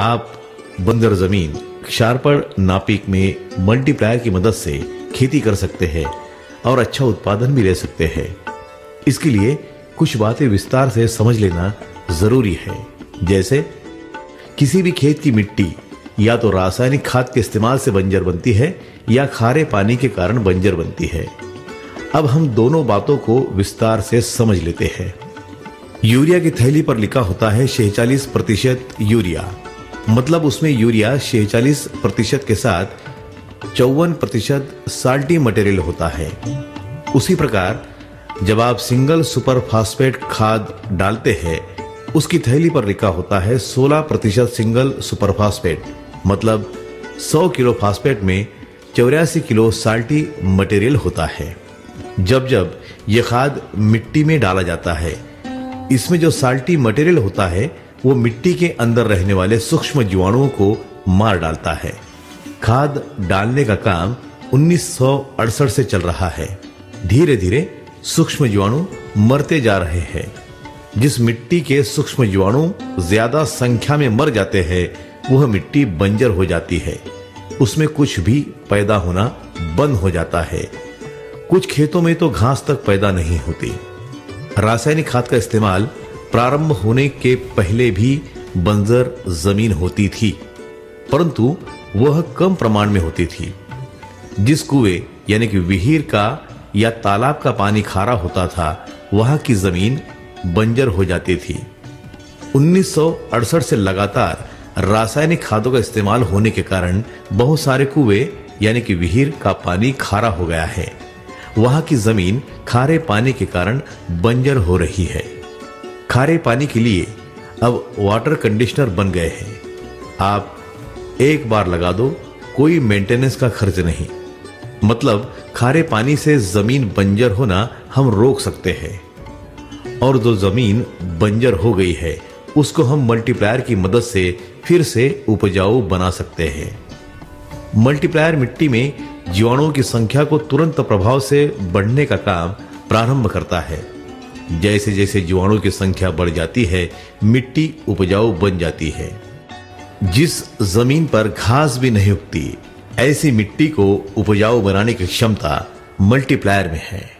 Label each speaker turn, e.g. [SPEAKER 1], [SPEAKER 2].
[SPEAKER 1] आप बंजर जमीन शार्पर नापिक में मल्टीप्लायर की मदद से खेती कर सकते हैं और अच्छा उत्पादन भी ले सकते हैं। इसके लिए कुछ बातें विस्तार से समझ लेना जरूरी है। जैसे किसी भी खेत की मिट्टी या तो रासायनिक खाद के इस्तेमाल से बंजर बनती है या खारे पानी के कारण बंजर बनती है। अब हम दोनों बातों को विस्तार से समझ लेते हैं। यूरिया की थैली पर लिखा होता है 46% यूरिया, मतलब उसमें यूरिया 46% के साथ 54% साल्टी मटेरियल होता है। उसी प्रकार जब आप सिंगल सुपर फास्फेट खाद डालते हैं, उसकी थैली पर लिखा होता है 16% सिंगल सुपर फास्फेट, मतलब 100 किलो फास्फेट में 84 किलो साल्टी मटेरियल होता है। जब जब यह खाद मिट्टी में डाला जाता है, इसमें जो साल्टी मटेरियल होता है वो मिट्टी के अंदर रहने वाले सूक्ष्म जीवाणुओं को मार डालता है। खाद डालने का काम 1968 से चल रहा है। धीरे धीरे सूक्ष्म जीवाणु मरते जा रहे हैं। जिस मिट्टी के सूक्ष्म जीवाणु ज्यादा संख्या में मर जाते हैं, वह मिट्टी बंजर हो जाती है। उसमें कुछ भी पैदा होना बंद हो जाता है। कुछ खेतों में तो घास तक पैदा नहीं होती। रासायनिक खाद का इस्तेमाल प्रारंभ होने के पहले भी बंजर जमीन होती थी, परंतु वह कम प्रमाण में होती थी। जिस कुएं यानी कि विहीर का या तालाब का पानी खारा होता था, वहां की जमीन बंजर हो जाती थी। 1968 से लगातार रासायनिक खादों का इस्तेमाल होने के कारण बहुत सारे कुएं यानी कि विहीर का पानी खारा हो गया है। वहां की जमीन खारे पानी के कारण बंजर हो रही है। खारे पानी के लिए अब वाटर कंडीशनर बन गए हैं। आप एक बार लगा दो, कोई मेंटेनेंस का खर्च नहीं। मतलब खारे पानी से जमीन बंजर होना हम रोक सकते हैं। और जो जमीन बंजर हो गई है, उसको हम मल्टीप्लायर की मदद से फिर से उपजाऊ बना सकते हैं। मल्टीप्लायर मिट्टी में जीवाणुओं की संख्या को तुरंत प्रभाव से बढ़ने का काम प्रारंभ करता है। जैसे जैसे जीवाणुओं की संख्या बढ़ जाती है, मिट्टी उपजाऊ बन जाती है। जिस जमीन पर घास भी नहीं उगती, ऐसी मिट्टी को उपजाऊ बनाने की क्षमता मल्टीप्लायर में है।